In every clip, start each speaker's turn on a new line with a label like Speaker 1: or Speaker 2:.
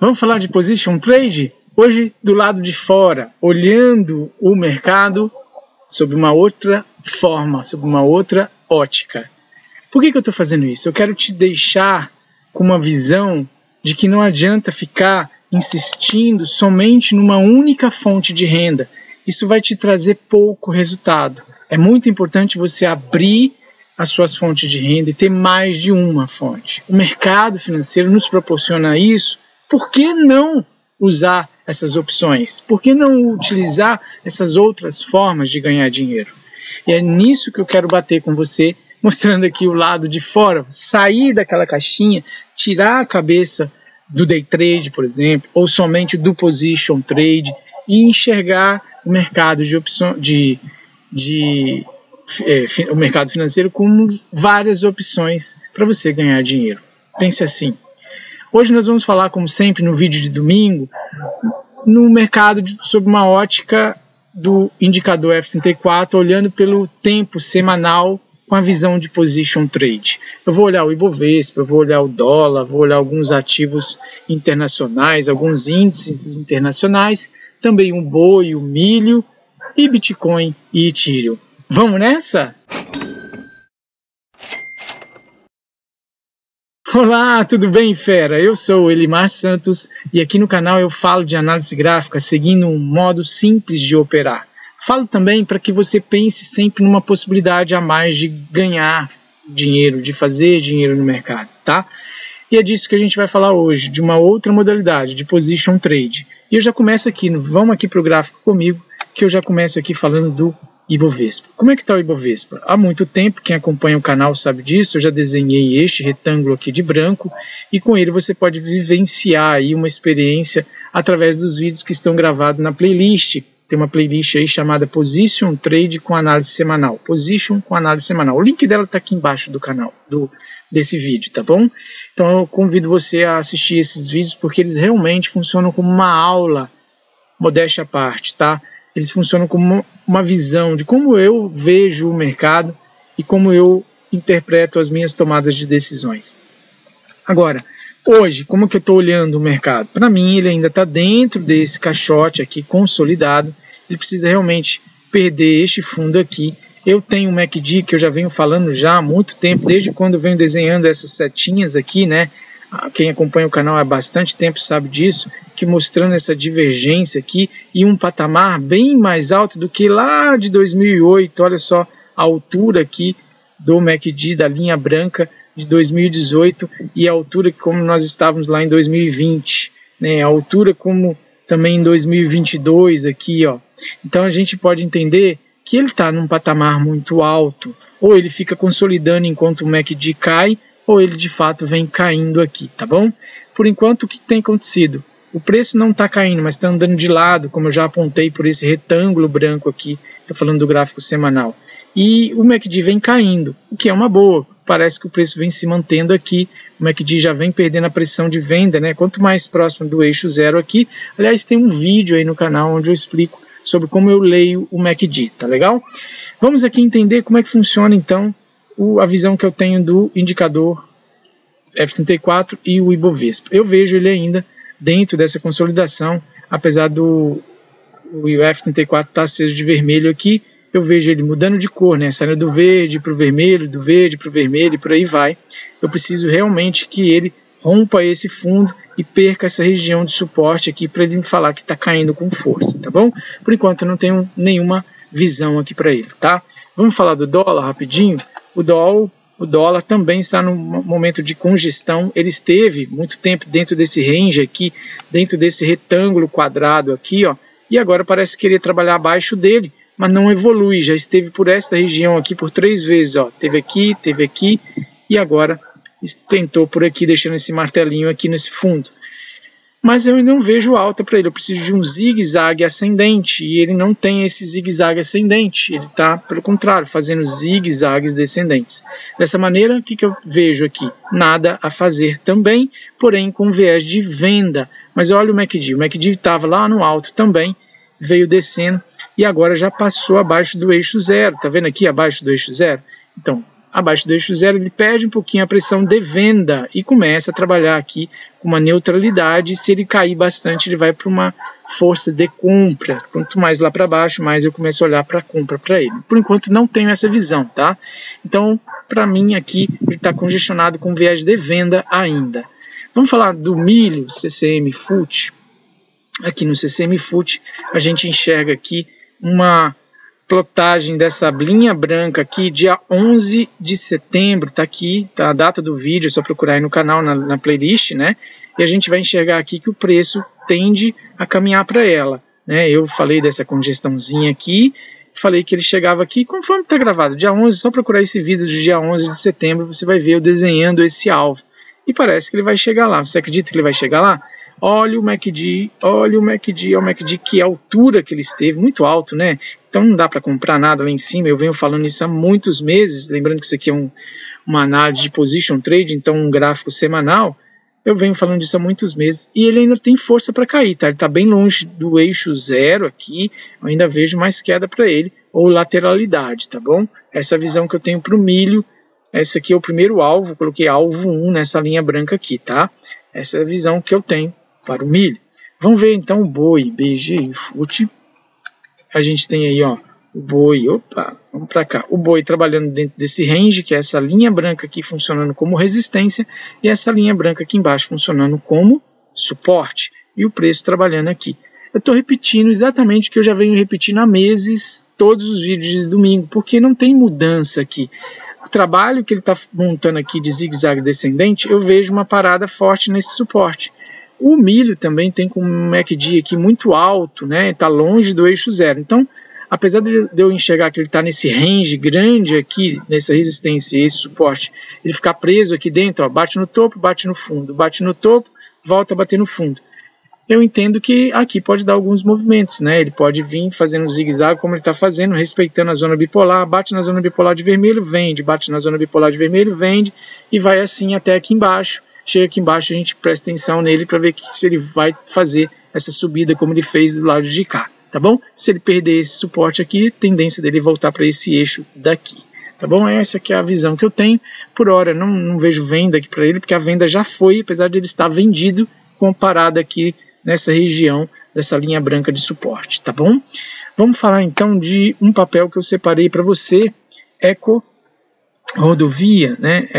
Speaker 1: Vamos falar de Position Trade? Hoje do lado de fora, olhando o mercado sob uma outra forma, sob uma outra ótica. Por que eu estou fazendo isso? Eu quero te deixar com uma visão de que não adianta ficar insistindo somente numa única fonte de renda. Isso vai te trazer pouco resultado. É muito importante você abrir as suas fontes de renda e ter mais de uma fonte. O mercado financeiro nos proporciona isso. Por que não usar essas opções? Por que não utilizar essas outras formas de ganhar dinheiro? E é nisso que eu quero bater com você, mostrando aqui o lado de fora, sair daquela caixinha, tirar a cabeça do day trade, por exemplo, ou somente do position trade e enxergar o mercado o mercado financeiro como várias opções para você ganhar dinheiro. Pense assim. Hoje nós vamos falar, como sempre, no vídeo de domingo, no mercado sob uma ótica do indicador F34, olhando pelo tempo semanal com a visão de position trade. Eu vou olhar o Ibovespa, eu vou olhar o dólar, vou olhar alguns ativos internacionais, alguns índices internacionais, também o boi, o milho, e Bitcoin e Ethereum. Vamos nessa? Olá, tudo bem, fera? Eu sou o Elimar Santos e aqui no canal eu falo de análise gráfica seguindo um modo simples de operar. Falo também para que você pense sempre numa possibilidade a mais de ganhar dinheiro, de fazer dinheiro no mercado, tá? E é disso que a gente vai falar hoje, de uma outra modalidade, de position trade. E eu já começo aqui, vamos aqui para o gráfico comigo, que eu já começo aqui falando do Ibovespa. Como é que está o Ibovespa? Há muito tempo, quem acompanha o canal sabe disso, eu já desenhei este retângulo aqui de branco e com ele você pode vivenciar aí uma experiência através dos vídeos que estão gravados na playlist. Tem uma playlist aí chamada Position Trade com análise semanal. Position com análise semanal. O link dela está aqui embaixo do canal, desse vídeo, tá bom? Então eu convido você a assistir esses vídeos porque eles realmente funcionam como uma aula, modéstia à parte, tá? Eles funcionam como uma visão de como eu vejo o mercado e como eu interpreto as minhas tomadas de decisões. Agora, hoje, como que eu estou olhando o mercado? Para mim, ele ainda está dentro desse caixote aqui consolidado. Ele precisa realmente perder este fundo aqui. Eu tenho um MACD que eu já venho falando já há muito tempo, desde quando eu venho desenhando essas setinhas aqui, né? Quem acompanha o canal há bastante tempo sabe disso, que mostrando essa divergência aqui e um patamar bem mais alto do que lá de 2008. Olha só a altura aqui do MACD, da linha branca de 2018 e a altura como nós estávamos lá em 2020, né? A altura como também em 2022 aqui, ó. Então a gente pode entender que ele está num patamar muito alto, ou ele fica consolidando enquanto o MACD cai, ou ele de fato vem caindo aqui, tá bom? Por enquanto, o que tem acontecido? O preço não está caindo, mas está andando de lado, como eu já apontei por esse retângulo branco aqui, estou falando do gráfico semanal. E o MACD vem caindo, o que é uma boa, parece que o preço vem se mantendo aqui, o MACD já vem perdendo a pressão de venda, né? Quanto mais próximo do eixo zero aqui, aliás, tem um vídeo aí no canal onde eu explico sobre como eu leio o MACD, tá legal? Vamos aqui entender como é que funciona então a visão que eu tenho do indicador F34 e o Ibovespa. Eu vejo ele ainda dentro dessa consolidação, apesar do F34 estar aceso de vermelho aqui, eu vejo ele mudando de cor, né? Saindo do verde para o vermelho, do verde para o vermelho e por aí vai. Eu preciso realmente que ele rompa esse fundo e perca essa região de suporte aqui para ele me falar que está caindo com força, tá bom? Por enquanto eu não tenho nenhuma visão aqui para ele, tá? Vamos falar do dólar rapidinho. O dólar também está num momento de congestão. Ele esteve muito tempo dentro desse range aqui, dentro desse retângulo quadrado aqui, ó, e agora parece querer trabalhar abaixo dele, mas não evolui. Já esteve por esta região aqui por 3 vezes, ó. Teve aqui e agora tentou por aqui, deixando esse martelinho aqui nesse fundo. Mas eu não vejo alta para ele, eu preciso de um zigue-zague ascendente, e ele não tem esse zigue-zague ascendente, ele está, pelo contrário, fazendo zigue-zagues descendentes. Dessa maneira, o que eu vejo aqui? Nada a fazer também, porém com viés de venda. Mas olha o MACD estava lá no alto também, veio descendo, e agora já passou abaixo do eixo zero, tá vendo aqui abaixo do eixo zero? Então, abaixo do eixo zero, ele perde um pouquinho a pressão de venda e começa a trabalhar aqui com uma neutralidade. Se ele cair bastante, ele vai para uma força de compra. Quanto mais lá para baixo, mais eu começo a olhar para compra para ele. Por enquanto não tenho essa visão, tá? Então, para mim aqui, ele está congestionado com viés de venda ainda. Vamos falar do milho CCM FUT. Aqui no CCM FUT, a gente enxerga aqui uma plotagem dessa linha branca aqui, dia 11 de setembro, tá aqui, tá a data do vídeo, é só procurar aí no canal, na playlist, né? E a gente vai enxergar aqui que o preço tende a caminhar para ela, né? Eu falei dessa congestãozinha aqui, falei que ele chegava aqui, conforme está gravado, dia 11, só procurar esse vídeo do dia 11 de setembro, você vai ver eu desenhando esse alvo. E parece que ele vai chegar lá. Você acredita que ele vai chegar lá? Olha o MACD, olha o MACD, que altura que ele esteve, muito alto, né? Então não dá para comprar nada lá em cima, eu venho falando isso há muitos meses, lembrando que isso aqui é uma análise de position trade, então um gráfico semanal, eu venho falando disso há muitos meses, e ele ainda tem força para cair, tá? Ele está bem longe do eixo zero aqui, eu ainda vejo mais queda para ele, ou lateralidade, tá bom? Essa é a visão que eu tenho para o milho, esse aqui é o primeiro alvo, coloquei alvo 1 nessa linha branca aqui, tá? Essa é a visão que eu tenho para o milho. Vamos ver então o boi, BGI FUT. A gente tem aí, ó, o boi, opa, vamos para cá. O boi trabalhando dentro desse range, que é essa linha branca aqui funcionando como resistência, e essa linha branca aqui embaixo funcionando como suporte. E o preço trabalhando aqui. Eu estou repetindo exatamente o que eu já venho repetindo há meses, todos os vídeos de domingo, porque não tem mudança aqui. O trabalho que ele está montando aqui de zigue-zague descendente, eu vejo uma parada forte nesse suporte. O milho também tem com um MACD aqui muito alto, né? Está longe do eixo zero. Então, apesar de eu enxergar que ele está nesse range grande aqui, nessa resistência e esse suporte, ele ficar preso aqui dentro, ó, bate no topo, bate no fundo, bate no topo, volta a bater no fundo. Eu entendo que aqui pode dar alguns movimentos, né? Ele pode vir fazendo zigue-zague como ele está fazendo, respeitando a zona bipolar, bate na zona bipolar de vermelho, vende, bate na zona bipolar de vermelho, vende, e vai assim até aqui embaixo. Chega aqui embaixo, a gente presta atenção nele para ver se ele vai fazer essa subida como ele fez do lado de cá, tá bom? Se ele perder esse suporte aqui, tendência dele voltar para esse eixo daqui, tá bom? Essa aqui é a visão que eu tenho. Por hora, não vejo venda aqui para ele, porque a venda já foi, apesar de ele estar vendido, comparado aqui nessa região dessa linha branca de suporte, tá bom? Vamos falar então de um papel que eu separei para você, Eco Rodovia, né?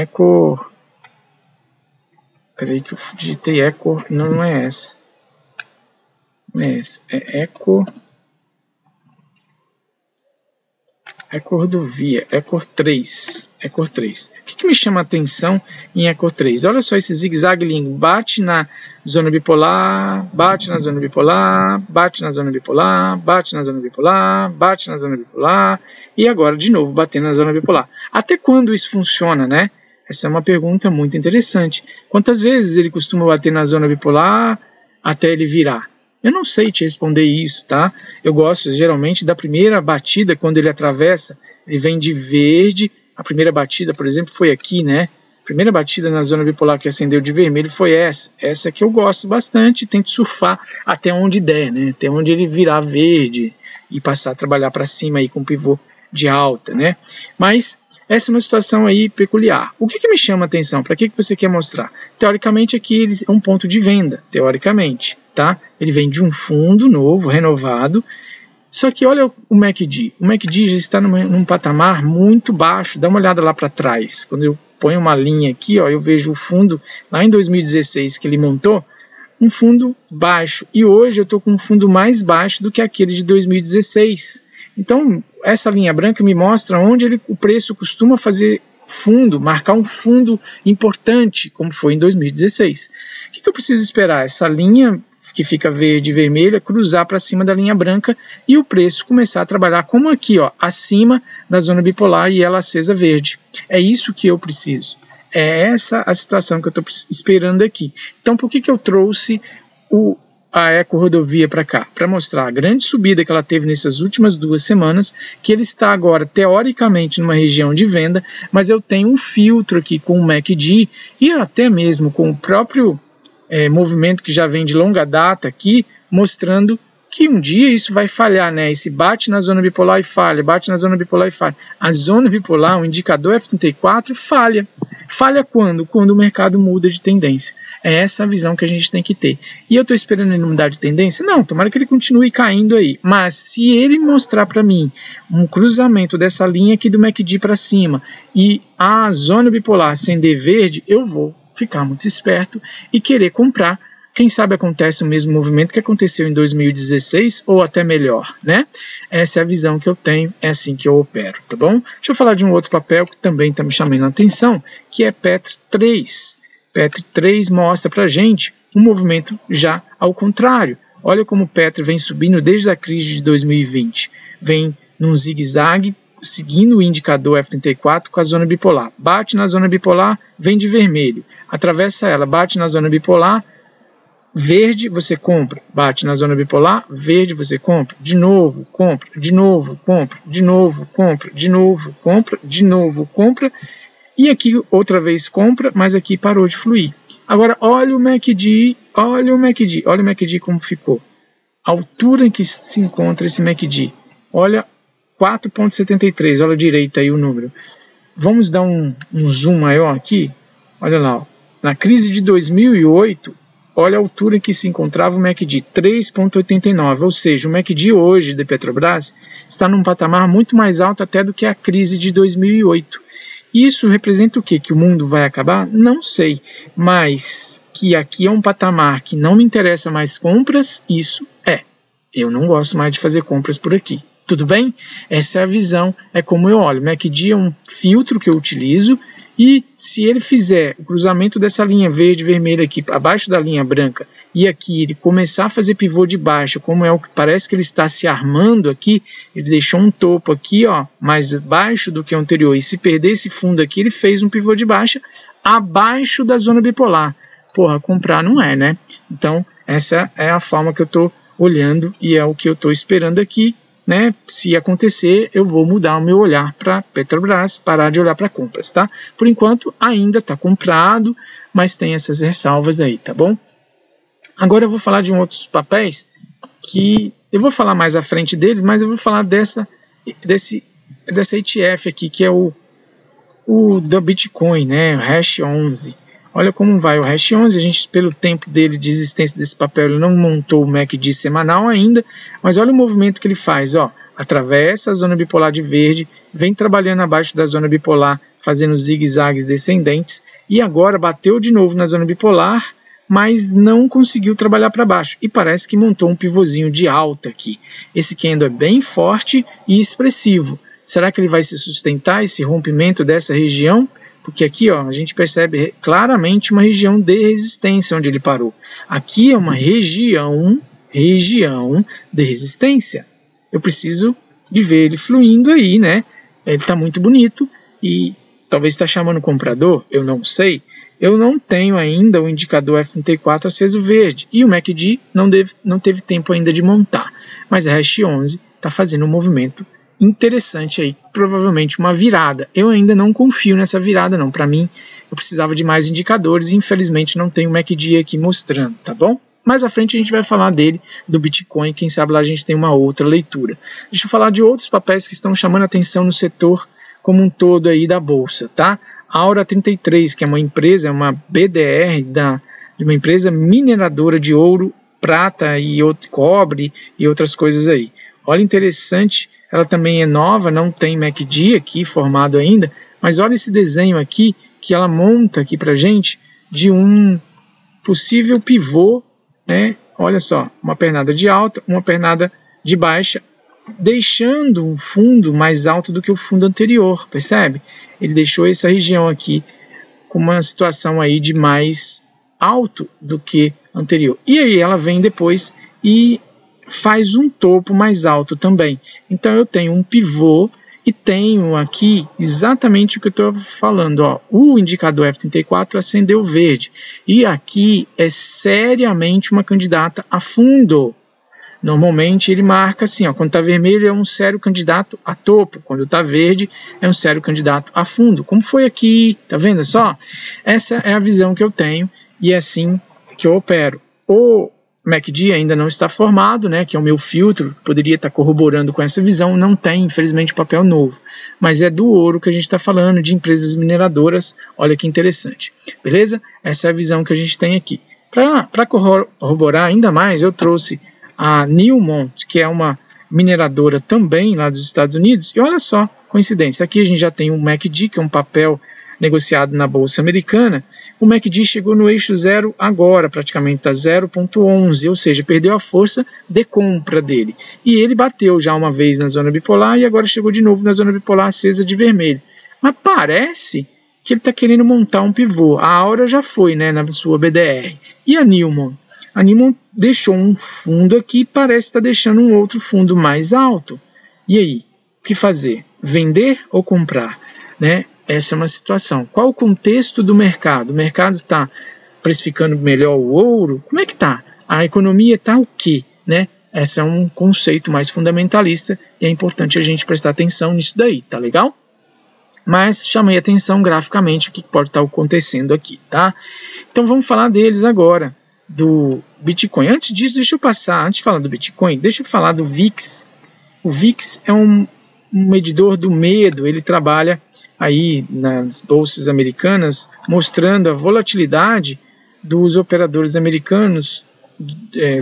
Speaker 1: Peraí que eu digitei Eco, não é essa. Não é essa, é Eco Rodovia, Eco 3. O que me chama a atenção em Eco 3? Olha só esse zigue-zague lindo, bate na zona bipolar, bate na zona bipolar, bate na zona bipolar, bate na zona bipolar, bate na zona bipolar, e agora de novo batendo na zona bipolar. Até quando isso funciona, né? Essa é uma pergunta muito interessante. Quantas vezes ele costuma bater na zona bipolar até ele virar? Eu não sei te responder isso, tá? Eu gosto geralmente da primeira batida, quando ele atravessa, ele vem de verde. A primeira batida, por exemplo, foi aqui, né? A primeira batida na zona bipolar que acendeu de vermelho foi essa. Essa que eu gosto bastante, tento surfar até onde der, né? Até onde ele virar verde e passar a trabalhar para cima aí com pivô de alta, né? Mas essa é uma situação aí peculiar. O que me chama a atenção? Para que você quer mostrar? Teoricamente aqui ele é um ponto de venda, teoricamente, tá? Ele vem de um fundo novo, renovado, só que olha o MACD. O MACD já está num patamar muito baixo. Dá uma olhada lá para trás. Quando eu ponho uma linha aqui, ó, eu vejo o fundo lá em 2016 que ele montou, um fundo baixo. E hoje eu estou com um fundo mais baixo do que aquele de 2016. Então, essa linha branca me mostra onde o preço costuma fazer fundo, marcar um fundo importante, como foi em 2016. O que eu preciso esperar? Essa linha que fica verde e vermelha cruzar para cima da linha branca e o preço começar a trabalhar como aqui, ó, acima da zona bipolar e ela acesa verde. É isso que eu preciso. É essa a situação que eu estou esperando aqui. Então, por que eu trouxe a Eco Rodovia para cá? Para mostrar a grande subida que ela teve nessas últimas 2 semanas, que ele está agora teoricamente numa região de venda, mas eu tenho um filtro aqui com o MACD e até mesmo com o próprio movimento que já vem de longa data aqui, mostrando que um dia isso vai falhar, né? Esse bate na zona bipolar e falha, bate na zona bipolar e falha. A zona bipolar, o indicador F34, falha. Falha quando? Quando o mercado muda de tendência. É essa a visão que a gente tem que ter. E eu estou esperando ele mudar de tendência? Não, tomara que ele continue caindo aí. Mas se ele mostrar para mim um cruzamento dessa linha aqui do MACD para cima e a zona bipolar acender verde, eu vou ficar muito esperto e querer comprar. Quem sabe acontece o mesmo movimento que aconteceu em 2016 ou até melhor, né? Essa é a visão que eu tenho, é assim que eu opero, tá bom? Deixa eu falar de um outro papel que também está me chamando a atenção, que é Petro 3. Petro 3 mostra pra gente um movimento já ao contrário. Olha como o Petro vem subindo desde a crise de 2020. Vem num zigue-zague, seguindo o indicador F34 com a zona bipolar. Bate na zona bipolar, vem de vermelho. Atravessa ela, bate na zona bipolar, verde, você compra, bate na zona bipolar, verde, você compra, de novo, compra, de novo, compra, de novo, compra, de novo, compra, de novo, compra, e aqui outra vez compra, mas aqui parou de fluir. Agora, olha o MACD, olha o MACD, olha o MACD como ficou. A altura em que se encontra esse MACD, olha 4,73, olha à direita aí o número. Vamos dar um zoom maior aqui, olha lá, ó. Na crise de 2008, olha a altura em que se encontrava o MACD, 3,89, ou seja, o MACD hoje de Petrobras está num patamar muito mais alto até do que a crise de 2008. Isso representa o quê? Que o mundo vai acabar? Não sei, mas que aqui é um patamar que não me interessa mais compras, isso é. Eu não gosto mais de fazer compras por aqui. Tudo bem? Essa é a visão, é como eu olho. O MACD é um filtro que eu utilizo, e se ele fizer o cruzamento dessa linha verde e vermelha aqui abaixo da linha branca e aqui ele começar a fazer pivô de baixa, como é o que parece que ele está se armando aqui, ele deixou um topo aqui, ó, mais baixo do que o anterior, e se perder esse fundo aqui, ele fez um pivô de baixa abaixo da zona bipolar. Porra, comprar não é, né? Então, essa é a forma que eu estou olhando e é o que eu estou esperando aqui. Né? Se acontecer, eu vou mudar o meu olhar para Petrobras, parar de olhar para compras, tá? Por enquanto, ainda está comprado, mas tem essas ressalvas aí, tá bom? Agora eu vou falar de outros papéis que eu vou falar mais à frente deles, mas eu vou falar dessa ETF aqui, que é o da Bitcoin, né? O Hash 11. Olha como vai o Hash 11, a gente, pelo tempo dele de existência desse papel, ele não montou o MACD semanal ainda, mas olha o movimento que ele faz, ó, atravessa a zona bipolar de verde, vem trabalhando abaixo da zona bipolar, fazendo zigue-zagues descendentes, e agora bateu de novo na zona bipolar, mas não conseguiu trabalhar para baixo, e parece que montou um pivôzinho de alta aqui. Esse candle é bem forte e expressivo. Será que ele vai se sustentar, esse rompimento dessa região? Porque aqui, ó, a gente percebe claramente uma região de resistência onde ele parou. Aqui é uma região de resistência. Eu preciso de ver ele fluindo aí, né? Ele está muito bonito e talvez está chamando o comprador, eu não sei. Eu não tenho ainda o indicador F34 aceso verde e o MACD não teve tempo ainda de montar. Mas a Hash 11 está fazendo um movimento interessante aí, provavelmente uma virada. Eu ainda não confio nessa virada não, para mim eu precisava de mais indicadores e infelizmente não tem o MACD aqui mostrando, tá bom? Mais à frente a gente vai falar dele, do Bitcoin, quem sabe lá a gente tem uma outra leitura. Deixa eu falar de outros papéis que estão chamando a atenção no setor como um todo aí da Bolsa, tá? A Aura 33, que é uma empresa, é uma BDR de uma empresa mineradora de ouro, prata e cobre e outras coisas aí. Olha, interessante, ela também é nova, não tem MACD aqui formado ainda, mas olha esse desenho aqui que ela monta aqui pra gente de um possível pivô, né? Olha só, uma pernada de alta, uma pernada de baixa, deixando um fundo mais alto do que o fundo anterior, percebe? Ele deixou essa região aqui com uma situação aí de mais alto do que anterior. E aí ela vem depois e faz um topo mais alto também. Então eu tenho um pivô e tenho aqui exatamente o que eu estou falando. Ó, o indicador F34 acendeu verde. E aqui é seriamente uma candidata a fundo. Normalmente ele marca assim, ó, quando está vermelho é um sério candidato a topo, quando está verde é um sério candidato a fundo. Como foi aqui, tá vendo só? Essa é a visão que eu tenho e é assim que eu opero. MACD ainda não está formado, né, que é o meu filtro, poderia estar corroborando com essa visão, não tem, infelizmente, papel novo. Mas é do ouro que a gente está falando, de empresas mineradoras, olha que interessante. Beleza? Essa é a visão que a gente tem aqui. Para corroborar ainda mais, eu trouxe a Newmont, que é uma mineradora também lá dos Estados Unidos, e olha só, coincidência, aqui a gente já tem um MACD, que é um papel negociado na Bolsa Americana. O MACD chegou no eixo zero agora, praticamente está 0,11, ou seja, perdeu a força de compra dele. E ele bateu já uma vez na zona bipolar e agora chegou de novo na zona bipolar acesa de vermelho. Mas parece que ele está querendo montar um pivô. A Aura já foi, né, na sua BDR. E a Newmont? A Newmont deixou um fundo aqui e parece estar deixando um outro fundo mais alto. E aí? O que fazer? Vender ou comprar? Né? Essa é uma situação. Qual o contexto do mercado? O mercado está precificando melhor o ouro? Como é que está? A economia está o quê? Né? Esse é um conceito mais fundamentalista e é importante a gente prestar atenção nisso daí, tá legal? Mas chamei atenção graficamente o que pode estar acontecendo aqui, tá? Então vamos falar deles agora, do Bitcoin. Antes disso, deixa eu passar, antes de falar do Bitcoin, deixa eu falar do VIX. O VIX é um medidor do medo, ele trabalha aí nas bolsas americanas, mostrando a volatilidade dos operadores americanos,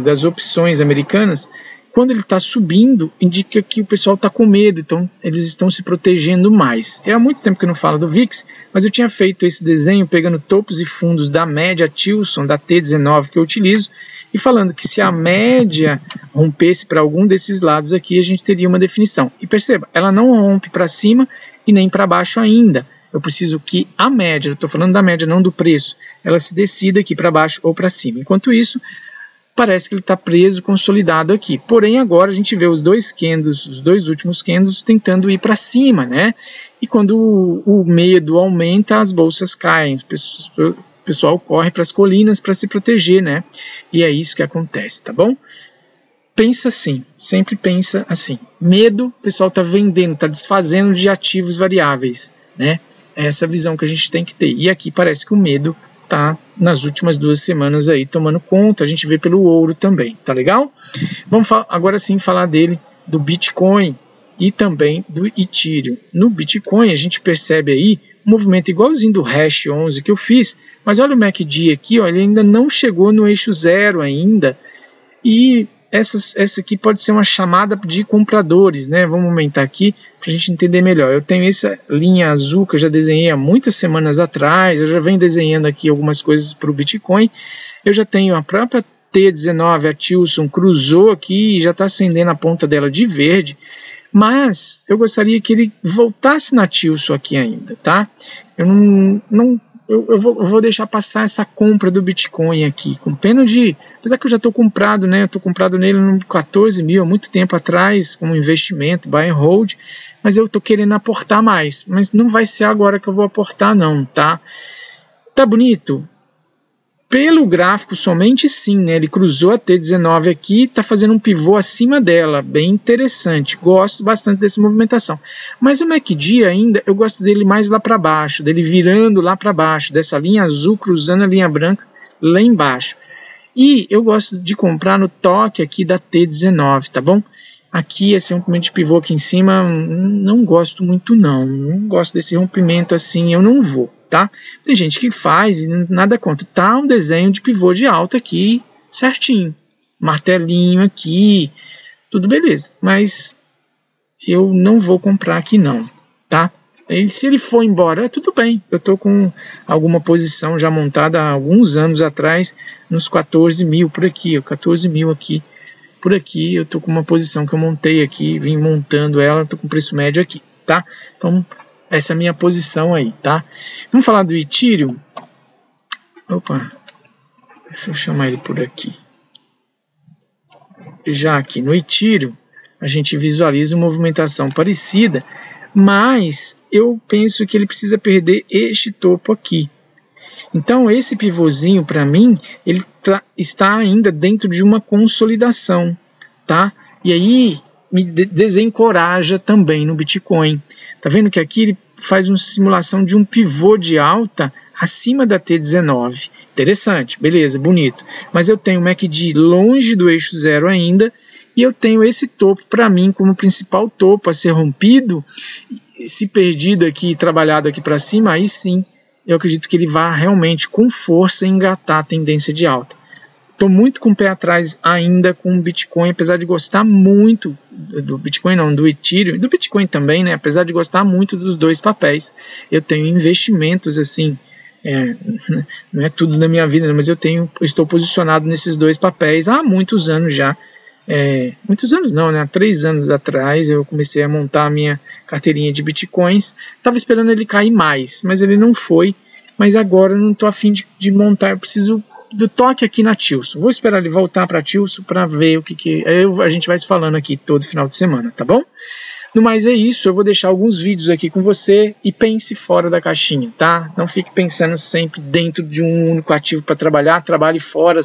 Speaker 1: das opções americanas. Quando ele está subindo, indica que o pessoal está com medo, então eles estão se protegendo mais. Há muito tempo que eu não falo do VIX, mas eu tinha feito esse desenho pegando topos e fundos da média Tilson, da T19 que eu utilizo, e falando que se a média rompesse para algum desses lados aqui, a gente teria uma definição. E perceba, ela não rompe para cima e nem para baixo ainda. Eu preciso que a média, eu estou falando da média, não do preço, ela se decida aqui para baixo ou para cima. Enquanto isso, parece que ele está preso, consolidado aqui. Porém, agora a gente vê os dois últimos candles tentando ir para cima, né? E quando o medo aumenta, as bolsas caem, o pessoal corre para as colinas para se proteger, né? E é isso que acontece, tá bom? Pensa assim, sempre pensa assim. Medo, o pessoal está vendendo, está desfazendo de ativos variáveis, né? É essa visão que a gente tem que ter. E aqui parece que o medo tá nas últimas 2 semanas aí tomando conta, a gente vê pelo ouro também, tá legal? Vamos agora sim falar dele, do Bitcoin e também do Ethereum. No Bitcoin a gente percebe aí um movimento igualzinho do Hash 11 que eu fiz, mas olha o MACD aqui, ó, ele ainda não chegou no eixo zero ainda, e essa aqui pode ser uma chamada de compradores, né? Vamos aumentar aqui para a gente entender melhor. Eu tenho essa linha azul que eu já desenhei há muitas semanas atrás, eu já venho desenhando aqui algumas coisas para o Bitcoin. Eu já tenho a própria T19, a Tilson, cruzou aqui e já está acendendo a ponta dela de verde, mas eu gostaria que ele voltasse na Tilson aqui ainda, tá? Eu vou deixar passar essa compra do Bitcoin aqui, com pena de... Apesar que eu já estou comprado, né? Eu estou comprado nele no 14 mil, há muito tempo atrás, como investimento, buy and hold, mas eu estou querendo aportar mais. Mas não vai ser agora que eu vou aportar não, tá? Tá bonito? Pelo gráfico somente sim, né? Ele cruzou a T19 aqui, está fazendo um pivô acima dela, bem interessante. Gosto bastante dessa movimentação. Mas o MACD ainda, eu gosto dele mais lá para baixo, dele virando lá para baixo, dessa linha azul cruzando a linha branca lá embaixo. E eu gosto de comprar no toque aqui da T19, tá bom? Aqui esse rompimento de pivô aqui em cima, não gosto muito não gosto desse rompimento assim, eu não vou. Tá? Tem gente que faz e nada contra. Tá um desenho de pivô de alta aqui certinho, martelinho aqui, tudo beleza, mas eu não vou comprar aqui não, tá? E se ele for embora, tudo bem, eu tô com alguma posição já montada há alguns anos atrás, nos 14 mil por aqui, 14 mil aqui, por aqui, eu tô com uma posição que eu montei aqui, vim montando ela, tô com preço médio aqui, tá? Então essa é a minha posição aí, tá? Vamos falar do Ethereum. Opa, deixa eu chamar ele por aqui. Já aqui no Ethereum, a gente visualiza uma movimentação parecida, mas eu penso que ele precisa perder este topo aqui. Então, esse pivôzinho, para mim, ele está ainda dentro de uma consolidação, tá? E aí me desencoraja também no Bitcoin. Tá vendo que aqui ele faz uma simulação de um pivô de alta acima da T19. Interessante, beleza, bonito. Mas eu tenho o MACD longe do eixo zero ainda, e eu tenho esse topo para mim como principal topo a ser rompido. Se perdido aqui, trabalhado aqui para cima, aí sim, eu acredito que ele vá realmente com força engatar a tendência de alta. Estou muito com o pé atrás ainda com o Bitcoin, apesar de gostar muito do Bitcoin, não, do Ethereum, e do Bitcoin também, né? Apesar de gostar muito dos dois papéis. Eu tenho investimentos assim, não é tudo na minha vida, mas eu estou posicionado nesses dois papéis há muitos anos já. Muitos anos não, né? Há 3 anos atrás eu comecei a montar a minha carteirinha de Bitcoins. Estava esperando ele cair mais, mas ele não foi. Mas agora eu não estou afim de montar, eu preciso do toque aqui na Tilson. Vou esperar ele voltar para a Tilson para ver o que a gente vai se falando aqui todo final de semana, tá bom? No mais é isso, eu vou deixar alguns vídeos aqui com você e pense fora da caixinha, tá? Não fique pensando sempre dentro de um único ativo para trabalhar, trabalhe fora,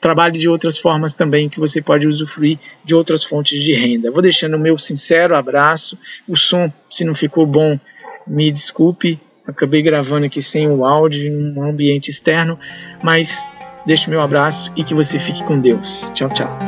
Speaker 1: trabalhe de outras formas também que você pode usufruir de outras fontes de renda. Vou deixando o meu sincero abraço. O som, se não ficou bom, me desculpe. Acabei gravando aqui sem o áudio, em um ambiente externo, mas deixo meu abraço e que você fique com Deus. Tchau, tchau.